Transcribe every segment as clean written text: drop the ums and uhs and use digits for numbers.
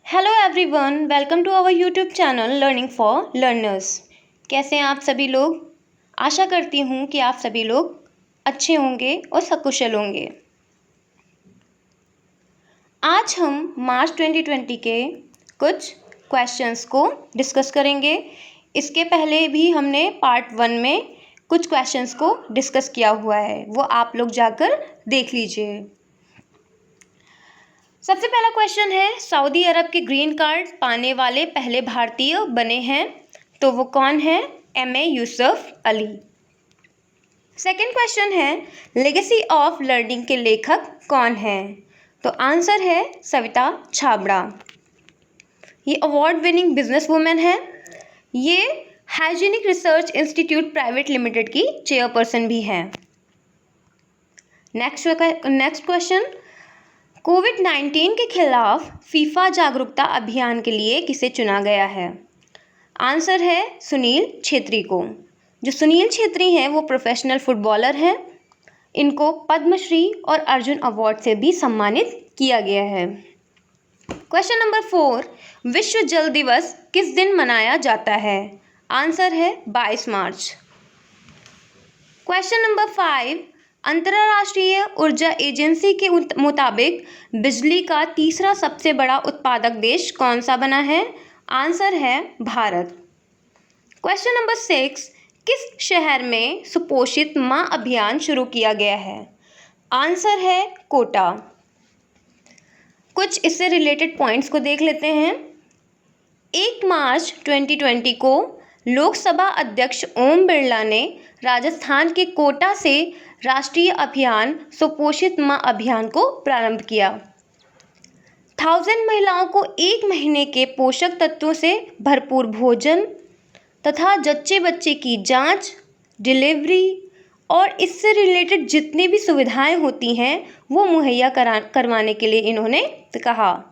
Hello everyone, welcome to our YouTube channel learning for learners. कैसे हैं आप सभी लोग। आशा करती हूँ कि आप सभी लोग अच्छे होंगे और सकुशल होंगे। आज हम मार्च 2020 के कुछ क्वेश्चंस को डिस्कस करेंगे। इसके पहले भी हमने पार्ट 1 में कुछ क्वेश्चंस को डिस्कस किया हुआ है, वो आप लोग जाकर देख लीजिए। सबसे पहला क्वेश्चन है, सऊदी अरब के ग्रीन कार्ड पाने वाले पहले भारतीय बने हैं, तो वो कौन है? M A. Yusuf Ali. Second question है, लेगेसी ऑफ लर्निंग के लेखक कौन है? तो आंसर है सविता छाबड़ा। ये अवार्ड विनिंग बिजनेस वुमेन है। ये hygienic research institute private limited की चेयरपर्सन भी हैं। नेक्स्ट क्वेश्चन, कोविड-19 के खिलाफ फीफा जागरूकता अभियान के लिए किसे चुना गया है? आंसर है सुनील छेत्री को। जो सुनील छेत्री हैं वो प्रोफेशनल फुटबॉलर हैं। इनको पद्मश्री और अर्जुन अवार्ड से भी सम्मानित किया गया है। क्वेश्चन नंबर 4, विश्व जल दिवस किस दिन मनाया जाता है? आंसर है 22 मार्च। क्वेश्चन नंबर 5, अंतर्राष्ट्रीय ऊर्जा एजेंसी के मुताबिक बिजली का तीसरा सबसे बड़ा उत्पादक देश कौन सा बना है? आंसर है भारत। क्वेश्चन नंबर 6, किस शहर में सुपोषित मां अभियान शुरू किया गया है? आंसर है कोटा। कुछ इससे रिलेटेड पॉइंट्स को देख लेते हैं। 1 मार्च 2020 को लोकसभा अध्यक्ष ओम बिरला ने राजस्थान के कोटा से राष्ट्रीय अभियान सुपोषित मां अभियान को प्रारंभ किया। 1000 महिलाओं को 1 महीने के पोषक तत्वों से भरपूर भोजन तथा जच्चे बच्चे की जांच, डिलीवरी और इससे रिलेटेड जितनी भी सुविधाएं होती हैं वो मुहैया करवाने के लिए इन्होंने कहा।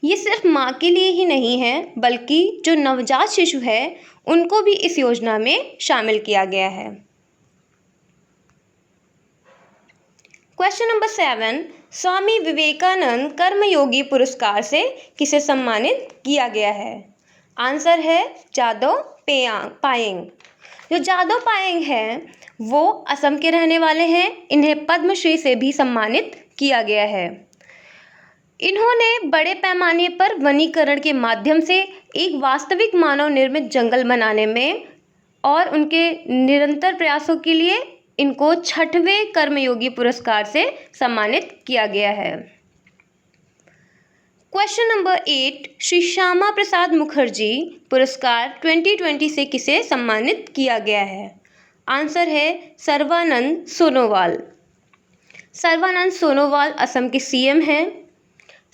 ये सिर्फ माँ के लिए ही नहीं है बल्कि जो नवजात शिशु है उनको भी इस योजना में शामिल किया गया है। क्वेश्चन नंबर 7, स्वामी विवेकानंद कर्मयोगी पुरस्कार से किसे सम्मानित किया गया है? आंसर है जादव पायेंग। जो जादव पायेंग हैं वो असम के रहने वाले हैं। इन्हें पद्मश्री से भी सम्मानित किया गया है। इन्होंने बड़े पैमाने पर वनीकरण के माध्यम से एक वास्तविक मानव निर्मित जंगल बनाने में और उनके निरंतर प्रयासों के लिए इनको 6वें कर्मयोगी पुरस्कार से सम्मानित किया गया है। क्वेश्चन नंबर 8, श्री श्यामा प्रसाद मुखर्जी पुरस्कार 2020 से किसे सम्मानित किया गया है? आंसर है सर्बानंद सोनोवाल। सर्बानंद सोनोवाल असम के सीएम हैं।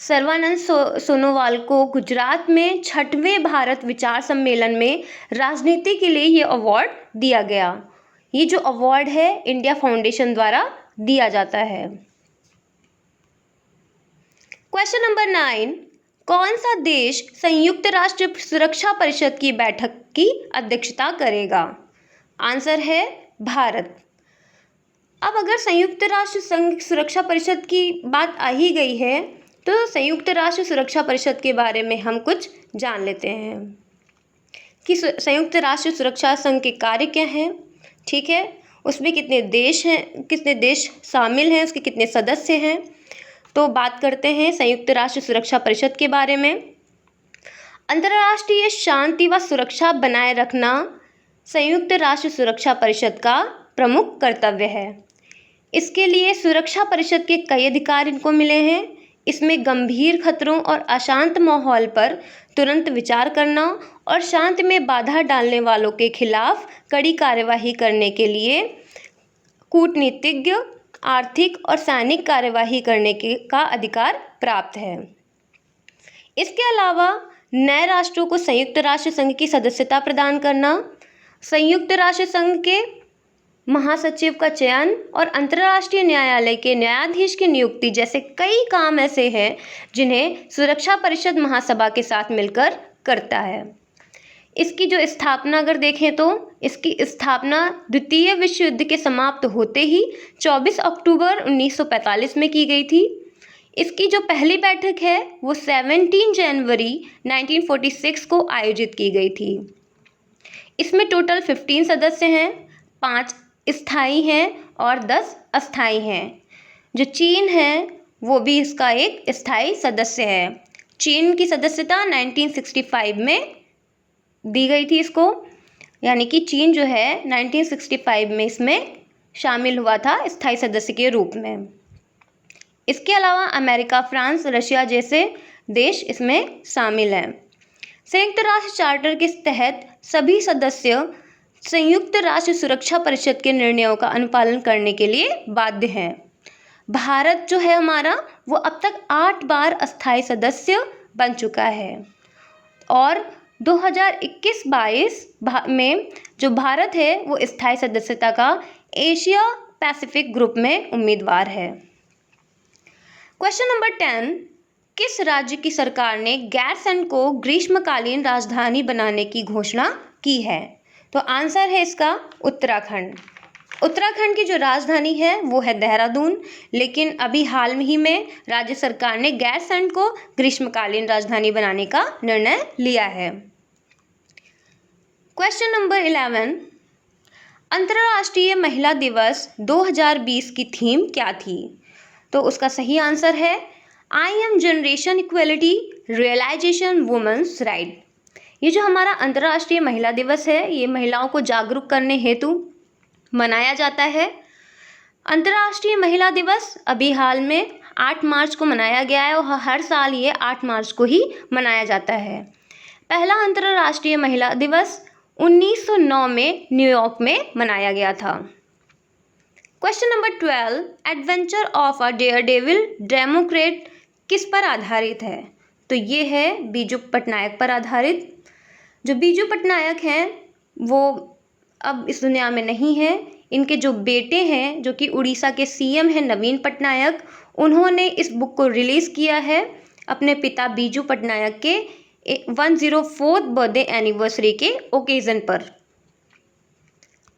सर्बानंद सोनोवाल को गुजरात में 6वें भारत विचार सम्मेलन में राजनीति के लिए ये अवार्ड दिया गया। ये जो अवार्ड है इंडिया फाउंडेशन द्वारा दिया जाता है। क्वेश्चन नंबर 9, कौन सा देश संयुक्त राष्ट्र सुरक्षा परिषद की बैठक की अध्यक्षता करेगा? आंसर है भारत। अब अगर संयुक्त राष्ट्र संघ सुरक्षा परिषद की बात आ ही गई है तो संयुक्त राष्ट्र सुरक्षा परिषद के बारे में हम कुछ जान लेते हैं कि संयुक्त राष्ट्र सुरक्षा संघ के कार्य क्या हैं। ठीक है, उसमें कितने देश हैं, कितने देश शामिल हैं, उसके कितने सदस्य हैं। तो बात करते हैं संयुक्त राष्ट्र सुरक्षा परिषद के बारे में। अंतर्राष्ट्रीय शांति व सुरक्षा बनाए रखना संयुक्त राष्ट्र सुरक्षा परिषद का प्रमुख कर्तव्य है। इसके लिए सुरक्षा परिषद के कई अधिकार इनको मिले हैं। इसमें गंभीर खतरों और अशांत माहौल पर तुरंत विचार करना और शांति में बाधा डालने वालों के खिलाफ कड़ी कार्यवाही करने के लिए कूटनीतिज्ञ, आर्थिक और सैनिक कार्यवाही करने का अधिकार प्राप्त है। इसके अलावा नए राष्ट्रों को संयुक्त राष्ट्र संघ की सदस्यता प्रदान करना, संयुक्त राष्ट्र संघ के महासचिव का चयन और अंतर्राष्ट्रीय न्यायालय के न्यायाधीश की नियुक्ति जैसे कई काम ऐसे हैं जिन्हें सुरक्षा परिषद महासभा के साथ मिलकर करता है। इसकी जो स्थापना अगर देखें तो इसकी स्थापना द्वितीय विश्व युद्ध के समाप्त होते ही 24 अक्टूबर 1945 में की गई थी। इसकी जो पहली बैठक है वो 17 जनवरी 1946 को आयोजित की गई थी। इसमें टोटल 15 सदस्य हैं, 5 स्थायी हैं और 10 अस्थायी हैं। जो चीन है वो भी इसका एक स्थायी सदस्य है। चीन की सदस्यता 1965 में दी गई थी इसको, यानी कि चीन जो है 1965 में इसमें शामिल हुआ था स्थायी सदस्य के रूप में। इसके अलावा अमेरिका, फ्रांस, रशिया जैसे देश इसमें शामिल हैं। संयुक्त राष्ट्र चार्टर के तहत सभी सदस्य संयुक्त राष्ट्र सुरक्षा परिषद के निर्णयों का अनुपालन करने के लिए बाध्य हैं। भारत जो है हमारा वो अब तक 8 बार अस्थायी सदस्य बन चुका है और 2021-22 में जो भारत है वो स्थायी सदस्यता का एशिया पैसिफिक ग्रुप में उम्मीदवार है। क्वेश्चन नंबर 10, किस राज्य की सरकार ने गैरसैंण को ग्रीष्मकालीन राजधानी बनाने की घोषणा की है? तो आंसर है इसका उत्तराखंड। उत्तराखंड की जो राजधानी है वो है देहरादून, लेकिन अभी हाल ही में राज्य सरकार ने गैरसैंण को ग्रीष्मकालीन राजधानी बनाने का निर्णय लिया है। क्वेश्चन नंबर 11, अंतर्राष्ट्रीय महिला दिवस 2020 की थीम क्या थी? तो उसका सही आंसर है I am generation equality realization women's right. ये जो हमारा अंतर्राष्ट्रीय महिला दिवस है ये महिलाओं को जागरूक करने हेतु मनाया जाता है। अंतर्राष्ट्रीय महिला दिवस अभी हाल में 8 मार्च को मनाया गया है और हर साल ये 8 मार्च को ही मनाया जाता है। पहला अंतर्राष्ट्रीय महिला दिवस 1909 में न्यूयॉर्क में मनाया गया था। Question number 12, adventure of a Daredevil Democrat किस पर आधारित है? तो ये है बीजू पटनायक पर आधारित। जो बीजू पटनायक हैं वो अब इस दुनिया में नहीं है। इनके जो बेटे हैं जो कि उड़ीसा के सीएम हैं नवीन पटनायक, उन्होंने इस बुक को रिलीज़ किया है अपने पिता बीजू पटनायक के 104th बर्थडे एनिवर्सरी के ओकेज़न पर।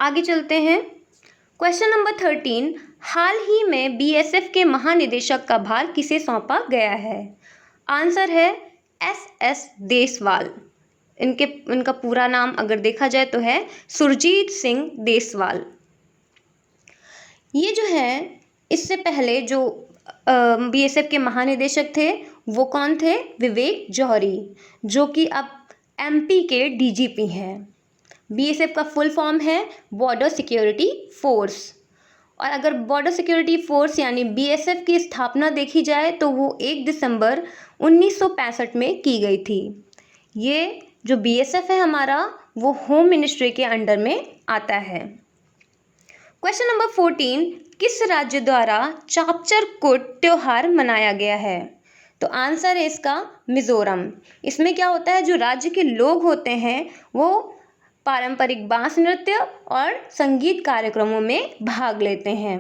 आगे चलते हैं। क्वेश्चन नंबर 13, हाल ही में बीएसएफ के महानिदेशक का भार किसे सौंपा गया है? आंसर है एसएस देसवाल। इनका पूरा नाम अगर देखा जाए तो है सुरजीत सिंह देसवाल। ये जो है इससे पहले जो बीएसएफ के महानिदेशक थे वो कौन थे? विवेक जौहरी, जो कि अब एमपी के डीजीपी हैं। बीएसएफ का फुल फॉर्म है बॉर्डर सिक्योरिटी फोर्स। और अगर बॉर्डर सिक्योरिटी फोर्स यानी बीएसएफ की स्थापना देखी जाए तो वो 1 दिसंबर 1965 में की गई थी। ये जो बीएसएफ है हमारा वो होम मिनिस्ट्री के अंडर में आता है। क्वेश्चन नंबर 14, किस राज्य द्वारा चापचर कुट त्योहार मनाया गया है? तो आंसर है इसका मिजोरम। इसमें क्या होता है, जो राज्य के लोग होते हैं वो पारंपरिक बांस नृत्य और संगीत कार्यक्रमों में भाग लेते हैं।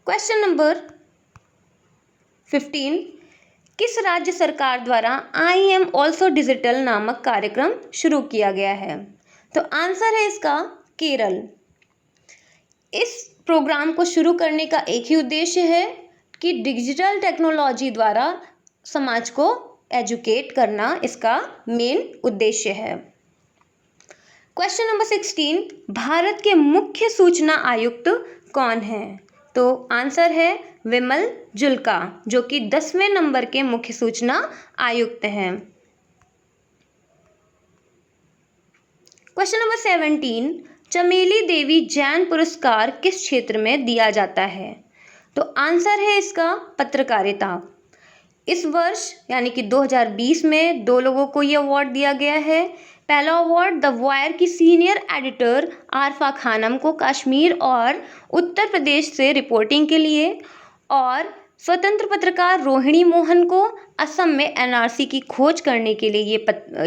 क्वेश्चन नंबर 15, किस राज्य सरकार द्वारा आई एम ऑल्सो डिजिटल नामक कार्यक्रम शुरू किया गया है? तो आंसर है इसका केरल। इस प्रोग्राम को शुरू करने का एक ही उद्देश्य है कि डिजिटल टेक्नोलॉजी द्वारा समाज को एजुकेट करना इसका मेन उद्देश्य है। क्वेश्चन नंबर 16, भारत के मुख्य सूचना आयुक्त कौन है? तो आंसर है विमल जुल्का, जो कि 10वें नंबर के मुख्य सूचना आयुक्त हैं। क्वेश्चन नंबर 17, चमेली देवी जैन पुरस्कार किस क्षेत्र में दिया जाता है? तो आंसर है इसका पत्रकारिता। इस वर्ष यानी कि 2020 में 2 लोगों को ये अवार्ड दिया गया है। पहला अवार्ड द वायर की सीनियर एडिटर आरफा खानम को कश्मीर और उत्तर प्रदेश से रिपोर्टिंग के लिए, और स्वतंत्र पत्रकार रोहिणी मोहन को असम में एनआरसी की खोज करने के लिए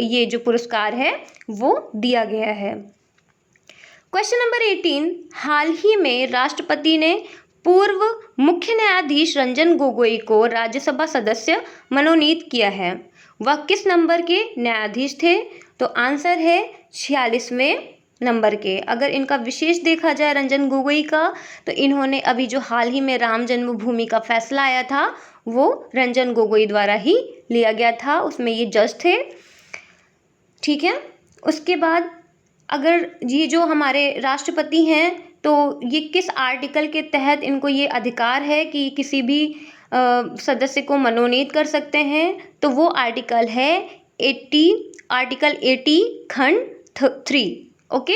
ये जो पुरस्कार है वो दिया गया है। क्वेश्चन नंबर 18, हाल ही में राष्ट्रपति ने पूर्व मुख्य न्यायाधीश रंजन गोगोई को राज्यसभा सदस्य मनोनीत किया है। वह किस नंबर के न्यायाधीश थे? तो आंसर है 46वें नंबर के। अगर इनका विशेष देखा जाए रंजन गोगोई का, तो इन्होंने अभी जो हाल ही में राम जन्मभूमि का फैसला आया था वो रंजन गोगोई द्वारा ही लिया गया था, उसमें ये जज थे। ठीक है। उसके बाद अगर ये जो हमारे राष्ट्रपति हैं, तो ये किस आर्टिकल के तहत इनको ये अधिकार है कि किसी भी सदस्य को मनोनीत कर सकते हैं, तो वो आर्टिकल है आर्टिकल 80 खंड 3। ओके।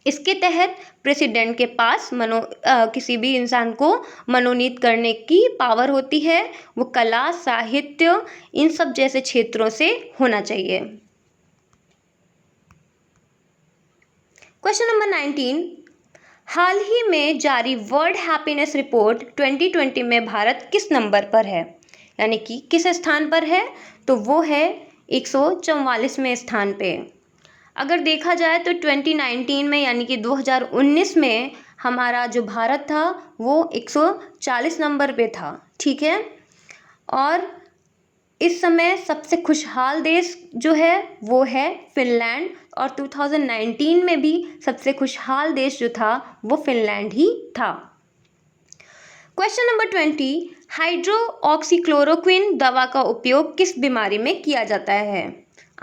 इसके तहत प्रेसिडेंट के पास किसी भी इंसान को मनोनीत करने की पावर होती है। वो कला, साहित्य, इन सब जैसे क्षेत्रों से होना चाहिए। क्वेश्चन नंबर 19, हाल ही में जारी वर्ल्ड हैप्पीनेस रिपोर्ट 2020 में भारत किस नंबर पर है, यानी कि किस स्थान पर है? तो वो है 144वें स्थान पे। अगर देखा जाए तो 2019 में यानी कि 2019 में हमारा जो भारत था वो 140 नंबर पे था। ठीक है। और इस समय सबसे खुशहाल देश जो है वो है फिनलैंड, और 2019 में भी सबसे खुशहाल देश जो था वो फिनलैंड ही था। क्वेश्चन नंबर 20, हाइड्रोक्सीक्लोरोक्विन दवा का उपयोग किस बीमारी में किया जाता है?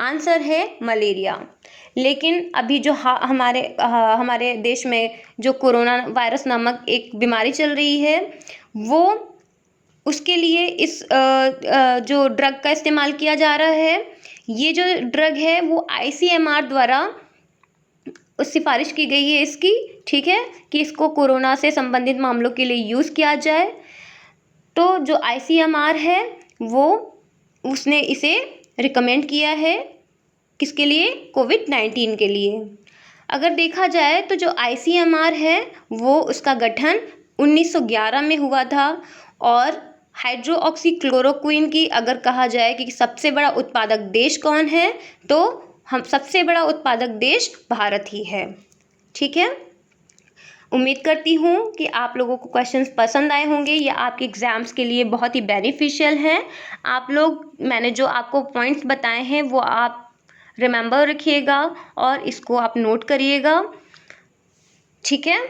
आंसर है मलेरिया। लेकिन अभी जो हमारे देश में जो कोरोना वायरस नामक एक बीमारी चल रही है, वो उसके लिए इस जो ड्रग का इस्तेमाल किया जा रहा है। ये जो ड्रग है वो ICMR द्वारा सिफारिश की गई है इसकी। ठीक है, कि इसको कोरोना से संबंधित मामलों के लिए यूज़ किया जाए। तो जो ICMR है वो उसने इसे रिकमेंड किया है, किसके लिए? कोविड-19 के लिए। अगर देखा जाए तो जो ICMR है वो उसका गठन 1911 में हुआ था। और हाइड्रोक्सीक्लोरोक्विन की अगर कहा जाए कि सबसे बड़ा उत्पादक देश कौन है, तो हम सबसे बड़ा उत्पादक देश भारत ही है। ठीक है। उम्मीद करती हूँ कि आप लोगों को क्वेश्चंस पसंद आए होंगे, या आपके एग्ज़ाम्स के लिए बहुत ही बेनिफिशियल हैं। आप लोग, मैंने जो आपको पॉइंट्स बताए हैं वो आप रिमेंबर रखिएगा और इसको आप नोट करिएगा। ठीक है।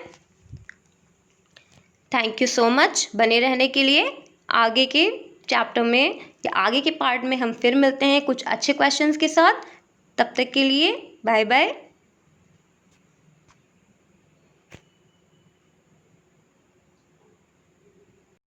थैंक यू सो मच बने रहने के लिए। आगे के चैप्टर में या आगे के पार्ट में हम फिर मिलते हैं कुछ अच्छे क्वेश्चंस के साथ। तब तक के लिए बाय बाय।